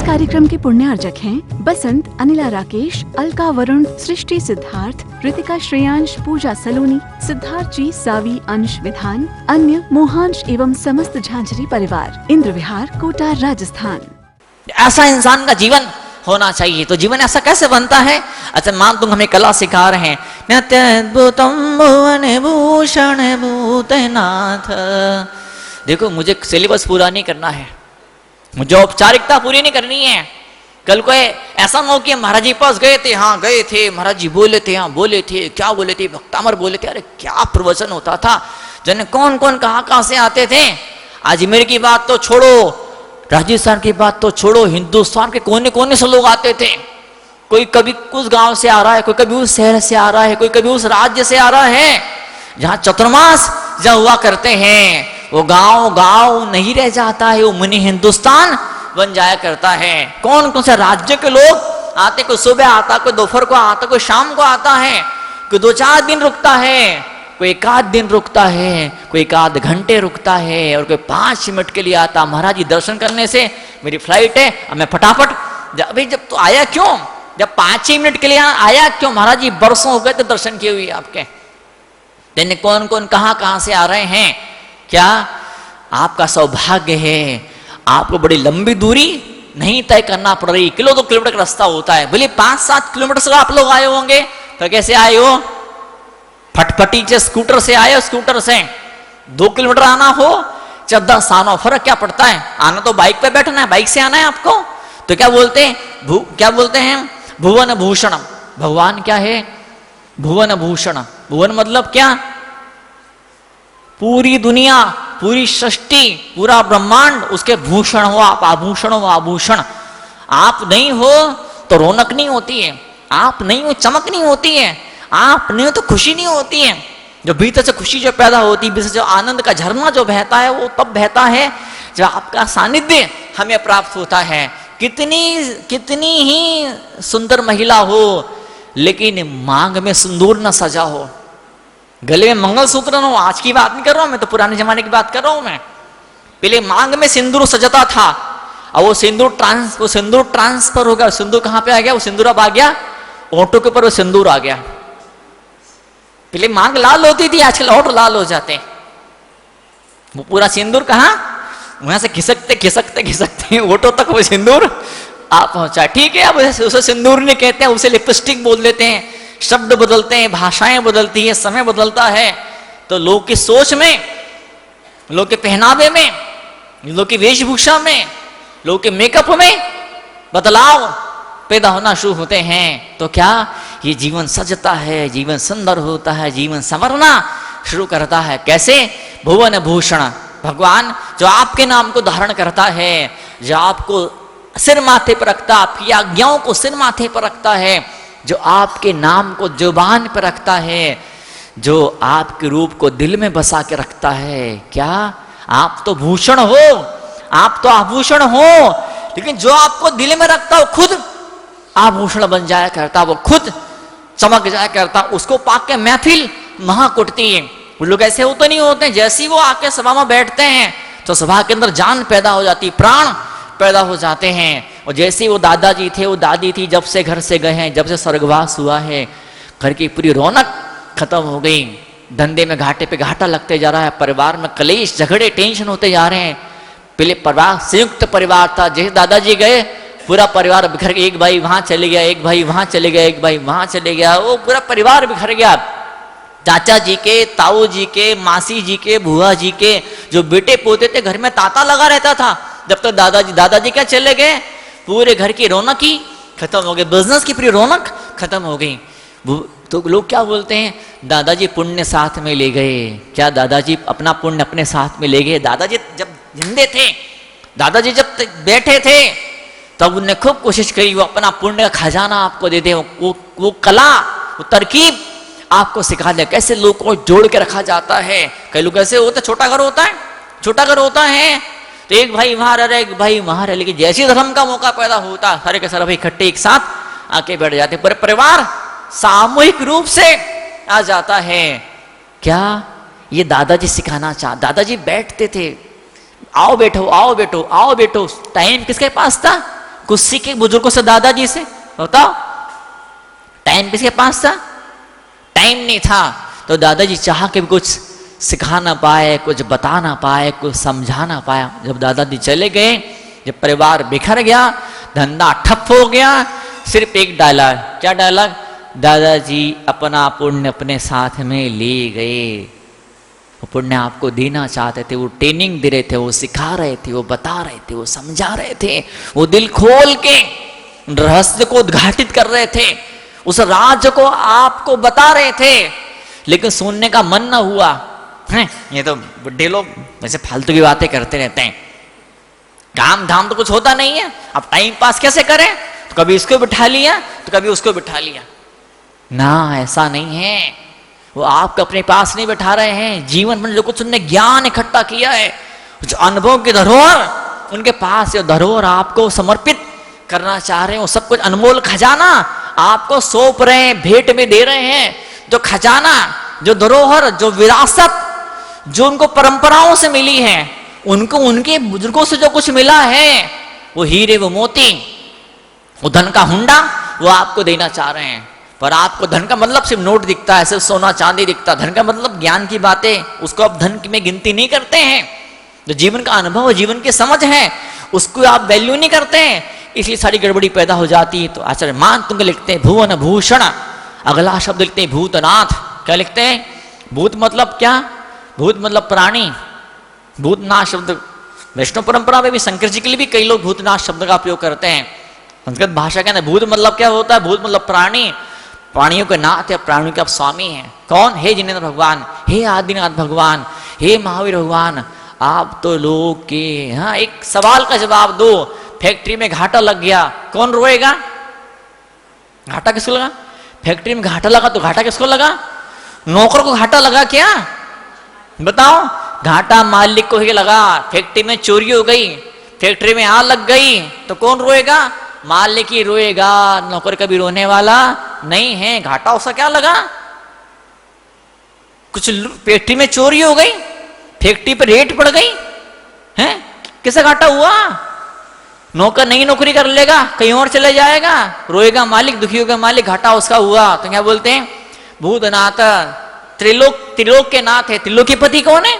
कार्यक्रम के पुण्य अर्चक हैं बसंत, अनिला राकेश, अलका वरुण, सृष्टि सिद्धार्थ, ऋतिका श्रेयांश, पूजा सलोनी, सिद्धार्थ जी, सावी, अंश विधान, अन्य मोहांश एवं समस्त झांझरी परिवार, इंद्र विहार, कोटा, राजस्थान। ऐसा इंसान का जीवन होना चाहिए। तो जीवन ऐसा कैसे बनता है? अच्छा, मान तुम हमें कला सिखा रहे हैं, नित्यद्भुतम भुवन भूषण भूतनाथ। देखो, मुझे सिलेबस पूरा नहीं करना है, मुझे औपचारिकता पूरी नहीं करनी है। कल को ऐसा न हो कि महाराज जी पास गए थे, हाँ गए थे, महाराज जी बोले थे, हाँ बोले थे, क्या बोले थे, भक्तामर बोले थे, अरे क्या प्रवचन होता था, जन कौन कौन कहाँ से आते थे। अजमेर की बात तो छोड़ो, राजस्थान की बात तो छोड़ो, हिंदुस्तान के कोने कोने से लोग आते थे। कोई कभी उस गांव से आ रहा है, कोई कभी उस शहर से आ रहा है, कोई कभी उस राज्य से आ रहा है। जहां चतुर्मास जब हुआ करते हैं, वो गांव नहीं रह जाता है, वो मिनी हिंदुस्तान बन जाया करता है। कौन कौन से राज्य के लोग आते, कोई सुबह आता, कोई दोपहर को आता, कोई शाम को आता है, कोई 2-4 दिन रुकता है, कोई 1 आध दिन रुकता है, कोई 1 आध घंटे रुकता है, और कोई 5 मिनट के लिए आता। महाराज जी दर्शन करने से मेरी फ्लाइट है, अब मैं फटाफट। अभी जब तो आया क्यों, जब 5 ही मिनट के लिए आया क्यों? महाराज जी बरसों हो गए तो दर्शन किए हुए आपके। दिन कौन कौन कहाँ से आ रहे हैं। क्या आपका सौभाग्य है, आपको बड़ी लंबी दूरी नहीं तय करना पड़ रही। 1-2 किलोमीटर का रास्ता होता है, भले 5-7 किलोमीटर से आप लोग आए होंगे, तो कैसे आए हो? फटफटी से स्कूटर से आए हो, स्कूटर से 2 किलोमीटर आना हो, 10 आना, फर्क क्या पड़ता है? आना तो बाइक पे बैठना है, बाइक से आना है आपको। तो क्या बोलते हैं? भुवन भूषण। भगवान क्या है? भुवन भूषण। भुवन मतलब क्या? पूरी दुनिया, पूरी सृष्टि, पूरा ब्रह्मांड उसके भूषण हो आप, आभूषण हो आभूषण। आप नहीं हो तो रौनक नहीं होती है, आप नहीं हो चमक नहीं होती है, आप नहीं हो तो खुशी नहीं होती है। जो भीतर से खुशी जो पैदा होती है, भीतर से जो आनंद का झरना जो बहता है, वो तब बहता है जब आपका सानिध्य हमें प्राप्त होता है। कितनी ही सुंदर महिला हो, लेकिन मांग में सिंदूर न सजा हो, गले में मंगलसूत्र न हो। आज की बात नहीं कर रहा हूं मैं, तो पुराने जमाने की बात कर रहा हूं मैं। पहले मांग में सिंदूर सजता था, और वो सिंदूर ट्रांसफर हो गया। सिंदूर कहां पे आ गया? वो सिंदूर अब आ गया ऑटो के ऊपर, वो सिंदूर आ गया। पहले मांग लाल होती थी, आजकल ऑटो लाल हो जाते। वो पूरा सिंदूर कहां, वहां से खिसकते ऑटो तक वो सिंदूर आप पहुंचा। ठीक है, अब उसे सिंदूर नहीं कहते हैं, उसे लिपस्टिक बोल देते हैं। शब्द बदलते हैं, भाषाएं बदलती है, समय बदलता है, तो लोग की सोच में, लोग के पहनावे में, लोग की वेशभूषा में, लोग के मेकअप में बदलाव पैदा होना शुरू होते हैं। तो क्या ये जीवन सजता है, जीवन सुंदर होता है, जीवन संवरना शुरू करता है। कैसे? भुवन भूषण। भगवान जो आपके नाम को धारण करता है, जो आपको सिर माथे पर रखता, आपकी आज्ञाओं को सिर माथे पर रखता है, जो आपके नाम को जुबान पर रखता है, जो आपके रूप को दिल में बसा के रखता है। क्या आप तो भूषण हो, आप तो आभूषण हो, लेकिन जो आपको दिल में रखता हो खुद आभूषण बन जाया करता, वो खुद चमक जाया करता। उसको पाक के महफिल महाकुटती है। वो लोग ऐसे होते नहीं होते, जैसे ही वो आके सभा में बैठते हैं तो सभा के अंदर जान पैदा हो जाती, प्राण पैदा हो जाते हैं। और जैसे वो दादाजी थे, वो दादी थी, जब से घर से गए हैं, जब से स्वर्गवास हुआ है, घर की पूरी रौनक खत्म हो गई। धंधे में घाटे पे घाटा लगते जा रहा है, परिवार में कलेश झगड़े टेंशन होते जा रहे हैं। पहले परिवार संयुक्त परिवार था, जैसे दादाजी गए पूरा परिवार बिखर गया। एक भाई वहां चले गया, एक भाई वहां चले गया, एक भाई वहां चले गया, वो पूरा परिवार बिखर गया। चाचा जी के, ताऊ जी के, मासी जी के, बुआ जी के जो बेटे पोते थे, घर में तांता लगा रहता था। जब तक दादाजी क्या चले गए, पूरे घर की रौनक ही खत्म हो गई, बिजनेस की पूरी रौनक खत्म हो गई। तो लोग क्या बोलते हैं? दादाजी पुण्य साथ में ले गए। क्या दादाजी अपना पुण्य अपने साथ में ले गए? दादाजी जब जिंदे थे, दादाजी जब बैठे थे, तब उनने खूब कोशिश करी वो अपना पुण्य का खजाना आपको दे दे, वो कला, वो तरकीब आपको सिखा दे, कैसे लोग को जोड़ के रखा जाता है। कई लोग ऐसे होते, छोटा घर होता है, तो एक भाई वहां रह रहा है, एक भाई वहां रह, लेकिन जैसे धर्म का मौका पैदा होता, सारे के सारे भाई इकट्ठे एक साथ आके बैठ जाते, पूरे परिवार सामूहिक रूप से आ जाता है। क्या ये दादाजी सिखाना चाह? दादाजी बैठते थे, आओ बैठो आओ बैठो आओ बैठो। टाइम किसके पास था? कुछ सीखे बुजुर्गों से, दादाजी से, बताओ। टाइम किसके पास था? टाइम नहीं था, तो दादाजी चाह के भी कुछ सिखा ना पाए, कुछ बता ना पाए, कुछ समझा ना पाया। जब दादाजी चले गए, जब परिवार बिखर गया, धंधा ठप हो गया, सिर्फ एक डायलॉग, क्या डायलॉग? दादाजी अपना पुण्य अपने साथ में ले गए। वो पुण्य आपको देना चाहते थे, वो ट्रेनिंग दे रहे थे, वो सिखा रहे थे, वो बता रहे थे, वो समझा रहे थे, वो दिल खोल के रहस्य को उद्घाटित कर रहे थे, उस राज को आपको बता रहे थे, लेकिन सुनने का मन ना हुआ है। ये तो बुढ़े लोग वैसे फालतू की बातें करते रहते हैं, काम धाम तो कुछ होता नहीं है, अब टाइम पास कैसे करें? तो कभी इसको बिठा लिया तो कभी उसको बिठा लिया। ना, ऐसा नहीं है। वो आपको अपने पास नहीं बिठा रहे हैं। जीवन में जो कुछ उनने ज्ञान इकट्ठा किया है, जो अनुभव की धरोहर उनके पास, ये धरोहर आपको समर्पित करना चाह रहे हैं। वो सब कुछ अनमोल खजाना आपको सौंप रहे हैं, भेंट में दे रहे हैं। जो खजाना, जो धरोहर, जो विरासत, जो उनको परंपराओं से मिली है, उनको उनके बुजुर्गों से जो कुछ मिला है, वो हीरे, वो मोती, वो धन का हुंडा, वो आपको देना चाह रहे हैं। पर आपको धन का मतलब सिर्फ नोट दिखता है, सिर्फ सोना चांदी दिखता। धन का मतलब ज्ञान की बातें, उसको आप धन में गिनती नहीं करते हैं। जो जीवन का अनुभव, जीवन की समझ है, उसको आप वैल्यू नहीं करते हैं, इसलिए सारी गड़बड़ी पैदा हो जाती है। तो आचार्य मानतुंग लिखते हैं भुवन भूषण, अगला शब्द लिखते हैं भूतनाथ। क्या लिखते हैं? भूत मतलब क्या? भूत मतलब प्राणी। भूतनाथ शब्द वैष्णव परंपरा में भी, शंकर जी के लिए भी कई लोग भूतनाथ शब्द का उपयोग करते हैं। संस्कृत भाषा के अंदर भूत मतलब क्या होता है? भूत मतलब प्राणी, प्राणियों के नाथ है, प्राणियों के आप स्वामी हैं। कौन? हे जिनेन्द्र भगवान, हे आदिनाथ भगवान, हे महावीर भगवान, आप तो लोग के। हाँ, एक सवाल का जवाब दो। फैक्ट्री में घाटा लग गया, कौन रोएगा? घाटा किसको लगा? फैक्ट्री में घाटा लगा तो घाटा किसको लगा? नौकर को घाटा लगा क्या? बताओ। घाटा मालिक को ही लगा। फैक्ट्री में चोरी हो गई, फैक्ट्री में आग लग गई, तो कौन रोएगा? मालिक ही रोएगा, नौकर कभी रोने वाला नहीं है। घाटा उसका क्या लगा? कुछ फैक्ट्री में चोरी हो गई, फैक्ट्री पर रेट पड़ गई है, किसका घाटा हुआ? नौकर नई नौकरी कर लेगा, कहीं और चले जाएगा, रोएगा मालिक, दुखी होगा मालिक, घाटा उसका हुआ। तो क्या बोलते हैं? भूतनाथ, त्रिलोक, त्रिलोक के नाथ है। त्रिलोकीपति कौन है?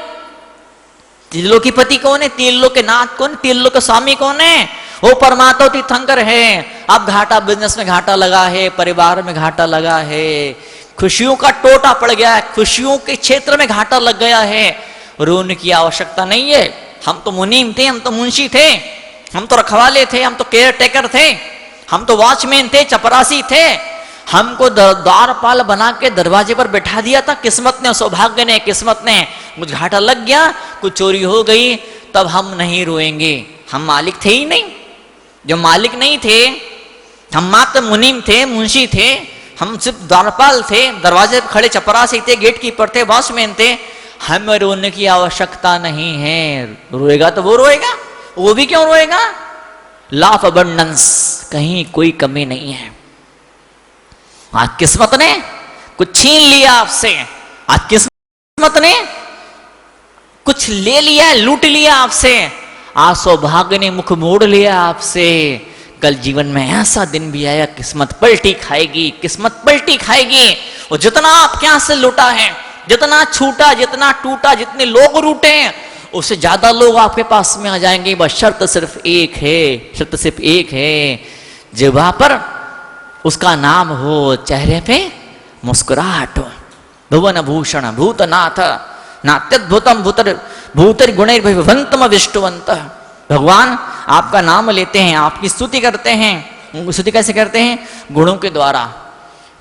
त्रिलोकीपति कौन है? त्रिलोक के नाथ कौन? त्रिलोक के स्वामी कौन है? वो परमात्मा तीर्थंकर है। अब घाटा, बिजनेस में घाटा लगा है, परिवार में घाटा लगा है, खुशियों का टोटा पड़ गया है, खुशियों के क्षेत्र में घाटा लग गया है। रोने की आवश्यकता नहीं है। हम तो मुनीम थे, हम तो मुंशी थे, हम तो रखवाले थे, हम तो केयर टेकर थे, हम तो वॉचमैन थे, चपरासी थे, हमको द्वारपाल बना के दरवाजे पर बैठा दिया था किस्मत ने, सौभाग्य ने, किस्मत ने। कुछ घाटा लग गया, कुछ चोरी हो गई, तब हम नहीं रोएंगे। हम मालिक थे ही नहीं। जो मालिक नहीं थे, हम मात्र मुनीम थे, मुंशी थे, हम सिर्फ द्वारपाल थे, दरवाजे पर खड़े चपरासी थे, गेट कीपर थे, वॉचमैन थे। हमें रोने की आवश्यकता नहीं है। रोएगा तो वो रोएगा, वो भी क्यों रोएगा? लाफ अबंडेंस, कहीं कोई कमी नहीं है। आज किस्मत ने कुछ छीन लिया आपसे, आज किस्मत ने कुछ ले लिया, लूट लिया आपसे, आज सौभाग्य ने मुख मोड़ लिया आपसे। कल जीवन में ऐसा दिन भी आएगा, किस्मत पलटी खाएगी, किस्मत पलटी खाएगी। और जितना आपके यहां से लूटा है, जितना छूटा, जितना टूटा, जितने लोग रूटे हैं, उससे ज्यादा लोग आपके पास में आ जाएंगे। बस शर्त सिर्फ एक है, शर्त सिर्फ एक है, जिह्वा पर उसका नाम हो, चेहरे पे मुस्कुराहट हो। भुवन भूषण भूतनाथ नात्यद्भुतम भूतर गुणैर्भवन्तम विष्णुवंत। भगवान आपका नाम लेते हैं, आपकी स्तुति करते हैं। स्तुति कैसे करते हैं? गुणों के द्वारा।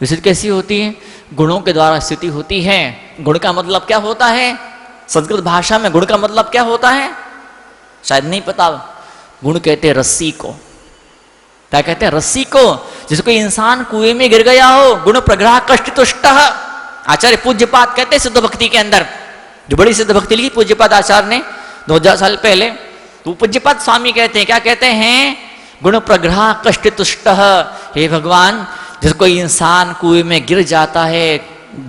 स्तुति कैसी होती है? गुणों के द्वारा स्तुति होती है। गुण का मतलब क्या होता है? संस्कृत भाषा में गुण का मतलब क्या होता है? शायद नहीं पता। गुण कहते हैं रस्सी को। क्या कहते हैं? रस्सी को। जैसे कोई इंसान कुएं में गिर गया हो, गुण प्रग्रह कष्ट तुष्ट। आचार्य पूज्यपाद कहते हैं सिद्ध भक्ति के अंदर, जो बड़ी सिद्ध भक्ति लिखी पूज्यपाद आचार्य ने 2000 साल पहले, तो पूज्यपाद स्वामी कहते हैं, क्या कहते हैं? गुण प्रग्रह कष्ट तुष्ट। हे भगवान, जैसे कोई इंसान कुएं में गिर जाता है,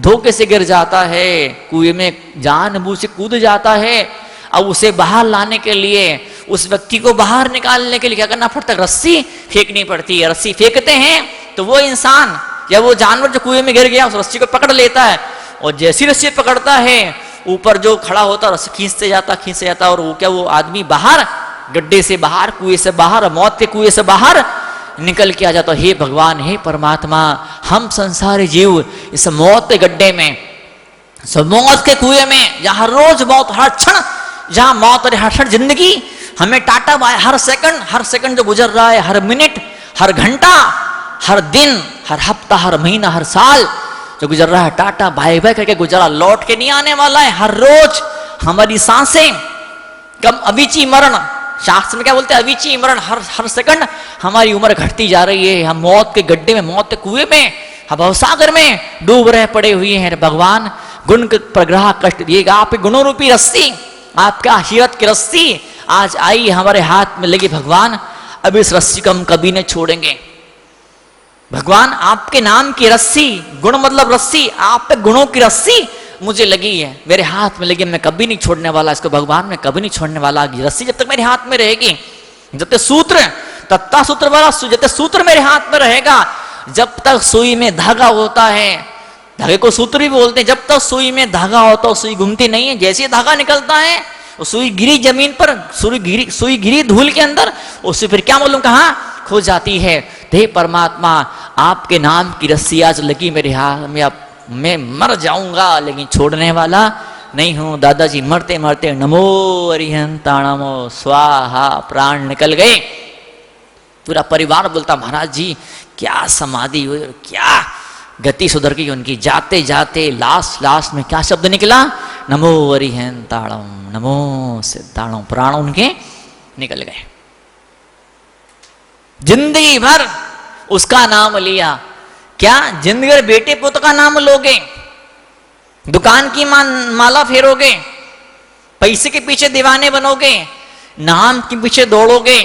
धोखे से गिर जाता है, कुएं में जानबूझ से कूद जाता है, अब उसे बाहर लाने के लिए उस व्यक्ति को बाहर निकालने के लिए क्या करना पड़ता है? रस्सी फेंकनी पड़ती है। रस्सी फेंकते हैं तो वो इंसान या वो जानवर जो कुएं में गिर गया उस रस्सी को पकड़ लेता है, और जैसी रस्सी पकड़ता है ऊपर जो खड़ा होता है रस्सी खींचते जाता और वो क्या वो आदमी बाहर, गड्ढे से बाहर, कुएं से बाहर, मौत के कुएं से बाहर निकल के आ जाता। हे भगवान, हे परमात्मा, हम संसारी जीव इस मौत के गड्ढे में, मौत के कुएं में, जहां हर रोज मौत, हर क्षण जहां मौत और हर क्षण जिंदगी हमें टाटा बाय, हर सेकंड जो गुजर रहा है, हर मिनट, हर घंटा, हर दिन, हर हफ्ता, हर महीना, हर साल जो गुजर रहा है, टाटा बाय बाय करके गुजरा, लौट के नहीं आने वाला है। हर रोज हमारी सांसें कम, अविची मरण, शास्त्र में क्या बोलते हैं? अविची मरण। हर सेकंड हमारी उम्र घटती जा रही है। हम मौत के गड्ढे में, मौत के कुएं में, हम भवसागर में डूब रहे पड़े हुए हैं। भगवान, गुण प्रग्रह कष्ट दिएगा। आपके गुणों रूपी रस्सी, आपका आशीर्वाद की रस्सी आज आई हमारे हाथ में लगी। भगवान, अब इस रस्सी को हम कभी नहीं छोड़ेंगे। भगवान, आपके नाम की रस्सी, गुण मतलब रस्सी, आप पे गुणों की रस्सी मुझे लगी है, मेरे हाथ में लगी, मैं कभी नहीं छोड़ने वाला इसको। भगवान, मैं कभी नहीं छोड़ने वाला। रस्सी जब तक मेरे हाथ में रहेगी, जब तक सूत्र, तत्ता सूत्र वाला, जब तक सूत्र मेरे हाथ में रहेगा, जब तक सुई में धागा होता है, धागे को सूत्र भी बोलते हैं, जब तक सुई में धागा होता है सुई घूमती नहीं है। जैसे धागा निकलता है सुई गिरी जमीन पर, सुई गिरी धूल के अंदर, उससे फिर क्या मालूम कहां खो जाती है। हे परमात्मा, आपके नाम की रस्सी आज लगी मेरे हाथ में, अब मैं मर जाऊंगा लेकिन छोड़ने वाला नहीं हूं। दादाजी मरते मरते नमो अरिहंताणमो स्वाहा, प्राण निकल गए। पूरा परिवार बोलता, महाराज जी क्या समाधि हुई, क्या गति सुधर गई उनकी। जाते जाते लास्ट में क्या शब्द निकला? नमो अरिहंताणम, नमो सिद्धाणम, प्राण उनके निकल गए। जिंदगी भर उसका नाम लिया। क्या जिंदगी भर बेटे पुत्र का नाम लोगे? दुकान की माला फेरोगे? पैसे के पीछे दीवाने बनोगे? नाम के पीछे दौड़ोगे?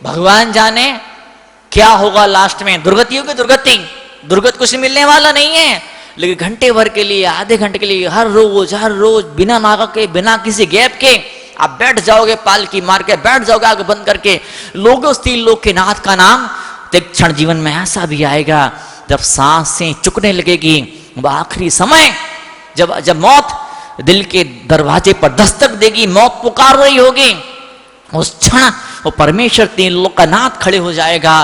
भगवान जाने क्या होगा लास्ट में। दुर्गति होगी, दुर्गति कुछ मिलने वाला नहीं है। लेकिन घंटे भर के लिए, आधे घंटे के लिए, हर रोज बिना नागा के, बिना किसी गैप के आप बैठ जाओगे, पालकी मार के बैठ जाओगे, आग बंद करके लोगे उस तीन लोग के नाथ का नाम। तो एक क्षण जीवन में ऐसा भी आएगा जब सांसें चुकने लगेगी, वह आखिरी समय जब मौत दिल के दरवाजे पर दस्तक देगी, मौत पुकार रही होगी, उस क्षण वो परमेश्वर तीन लोग का नाथ खड़े हो जाएगा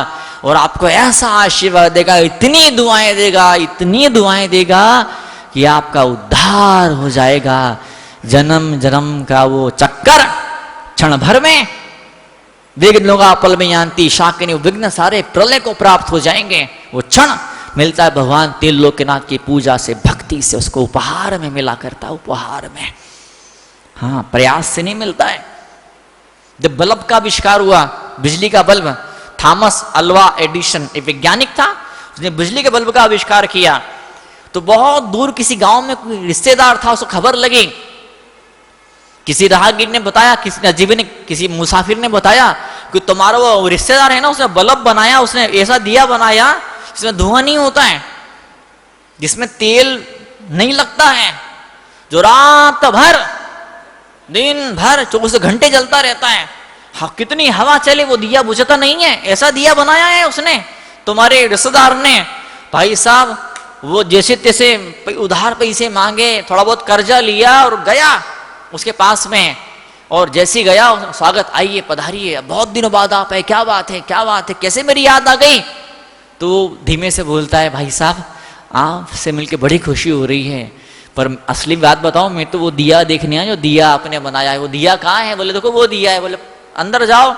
और आपको ऐसा आशीर्वाद देगा, इतनी दुआएं देगा कि आपका उद्धार हो जाएगा। जन्म जन्म का वो चक्कर क्षण भर में, विघ्न लोगा पल में यान्ति शाकिनी, विघ्न सारे प्रलय को प्राप्त हो जाएंगे। वो क्षण मिलता है भगवान तीन लोकनाथ की पूजा से, भक्ति से, उसको उपहार में मिला करता है, उपहार में। हाँ, प्रयास से नहीं मिलता है। जब बल्ब का आविष्कार हुआ, बिजली का बल्ब, थॉमस अल्वा एडिसन एक वैज्ञानिक था, उसने बिजली के बल्ब का आविष्कार किया। तो बहुत दूर किसी गांव में कोई रिश्तेदार था, उसको खबर लगी। किसी राहगीर ने बताया, किसी अजीबी ने, किसी मुसाफिर ने बताया कि तुम्हारा वो रिश्तेदार है ना, उसने बल्ब बनाया, उसने ऐसा दिया बनाया जिसमें धुआं नहीं होता है, जिसमें तेल नहीं लगता है, जो रात भर दिन भर 24 घंटे जलता रहता है। हाँ, कितनी हवा चले वो दिया बुझता नहीं है, ऐसा दिया बनाया है उसने। तुम्हारे रिश्तेदार ने, भाई साहब, वो जैसे तैसे उधार पैसे मांगे, थोड़ा बहुत कर्जा लिया और गया उसके पास में, और जैसे ही गया, स्वागत, आइए पधारिए, बहुत दिनों बाद आप है, क्या बात है, कैसे मेरी याद आ गई? तो धीमे से बोलता है, भाई साहब आपसे मिलके बड़ी खुशी हो रही है, पर असली बात बताओ, मैं तो वो दिया देखने आया जो दिया आपने बनाया है। वो दिया कहाँ है? बोले देखो वो दिया है। बोले अंदर जाओ।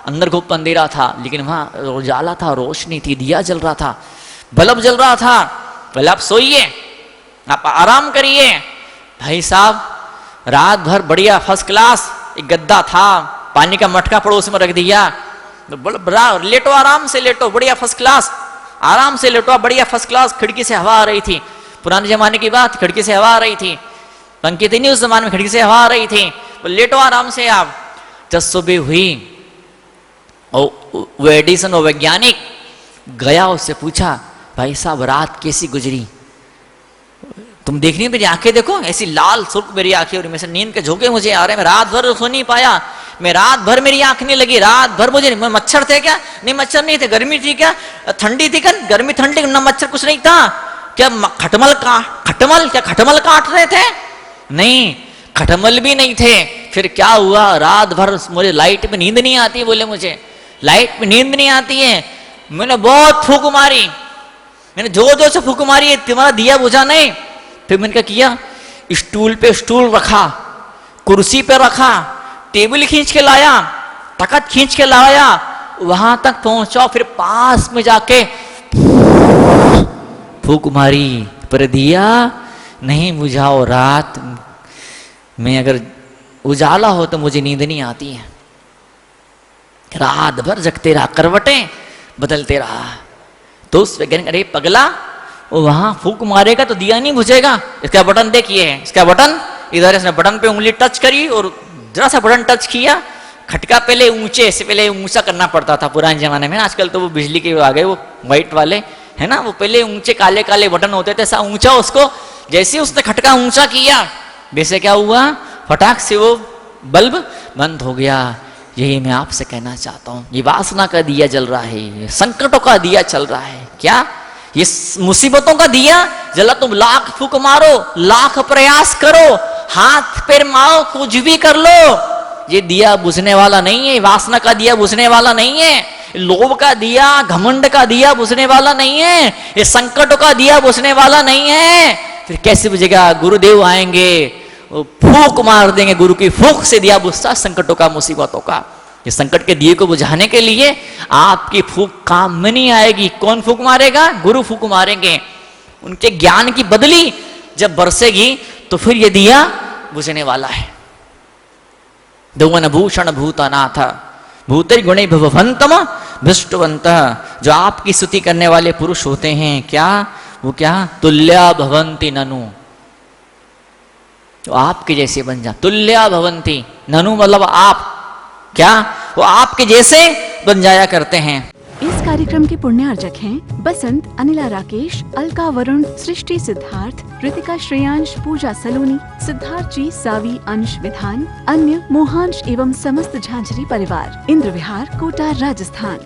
अंदर खूब अंधेरा था, लेकिन वहां उजाला था, रोशनी थी, दिया जल रहा था, बल्ब जल रहा था। बोले आप सोइए, आप आराम करिए। भाई साहब रात भर बढ़िया फर्स्ट क्लास एक गद्दा था, पानी का मटका पड़ोस में रख दिया, तो लेटो, आराम से लेटो, बढ़िया फर्स्ट क्लास, आराम से लेटो, बढ़िया फर्स्ट क्लास। खिड़की से हवा आ रही थी, पुराने जमाने की बात, खिड़की से हवा आ रही थी, पंखे थे नहीं उस जमाने में, खिड़की से हवा आ रही थी। लेटो आराम से आप। जब सुबह हुई और वो एडिसन, वो वैज्ञानिक गया, उससे पूछा, भाई साहब रात कैसी गुजरी? तुम देख रही हो मेरी आंखें, देखो ऐसी लाल सुर्ख मेरी आंखें, और मैं से नींद के झोंके मुझे आ रहे हैं, मैं रात भर सो नहीं पाया, मैं रात भर मेरी आंख नहीं लगी, रात भर मुझे मच्छर थे क्या? नहीं मच्छर नहीं थे। गर्मी थी क्या? ठंडी थी क्या? गर्मी ठंडी ना मच्छर कुछ नहीं था क्या? खटमल क्या खटमल काट रहे थे? नहीं, खटमल भी नहीं थे। फिर क्या हुआ? रात भर मुझे लाइट में नींद नहीं आती, बोले मुझे लाइट में नींद नहीं आती है। मैंने बहुत फूंक मारी, मैंने जोर जोर से फूंक मारी है, तुम्हारा दिया बुझा नहीं। फिर मैंने क्या किया? स्टूल पे स्टूल रखा, कुर्सी पे रखा, टेबल खींच के लाया, तख्त खींच के लाया, वहां तक पहुंचा, फिर पास में जाके फूंक मारी, पर दिया नहीं बुझाओ। रात में अगर उजाला हो तो मुझे नींद नहीं आती है। रात भर जगते रहा, करवटें बदलते रहा। तो उस वैज्ञानिक, अरे पगला, वो वहां फूंक मारेगा तो दिया नहीं बुझेगा। इसका बटन देखिए, इसका बटन इधर, इसने बटन पे उंगली टच करी और जरा सा बटन टच किया, खटका पहले ऊंचे से, पहले ऊंचा करना पड़ता था पुराने जमाने में। आजकल तो वो बिजली के आ गए, वो व्हाइट वाले है ना, वो पहले ऊंचे काले काले बटन होते थे, ऐसा ऊंचा उसको, जैसे उसने खटका ऊंचा किया, वैसे क्या हुआ? फटाक से वो बल्ब बंद हो गया। यही मैं आपसे कहना चाहता हूं, ये वासना का दिया जल रहा है, ये संकटों का दिया चल रहा है। क्या? ये मुसीबतों का दिया जला। तुम लाख फूंक मारो, लाख प्रयास करो, हाथ पैर मारो, कुछ भी कर लो, ये दिया बुझने वाला नहीं है। वासना का दिया बुझने वाला नहीं है, लोभ का दिया, घमंड का दिया बुझने वाला नहीं है, ये संकटों का दिया बुझने वाला नहीं है। फिर कैसे बुझेगा? गुरुदेव आएंगे, वो फूंक मार देंगे, गुरु की फूंक से दिया बुझता संकटों का, मुसीबतों का। ये संकट के दिए को बुझाने के लिए आपकी फूंक काम में नहीं आएगी। कौन फूंक मारेगा? गुरु फूंक मारेंगे। उनके ज्ञान की बदली जब बरसेगी तो फिर ये दिया बुझने वाला है। धुवन भूषण भूतनाथ भूतरि गुणे भवभंतम भ्रष्टवंत। जो आपकी स्तुति करने वाले पुरुष होते हैं, क्या वो क्या? तुल्या भवंती ननु, तो आपके जैसे बन जा। तुल्या भवंती ननु मतलब आप, क्या वो आपके जैसे बन जाया करते हैं। इस कार्यक्रम के पुण्यार्जक हैं बसंत, अनिला राकेश, अलका वरुण, सृष्टि सिद्धार्थ, रितिका श्रेयांश, पूजा सलोनी, सिद्धार्थ जी, सावी अंश विधान, अन्य मोहांश एवं समस्त झांझरी परिवार, इंद्र विहार, कोटा, राजस्थान।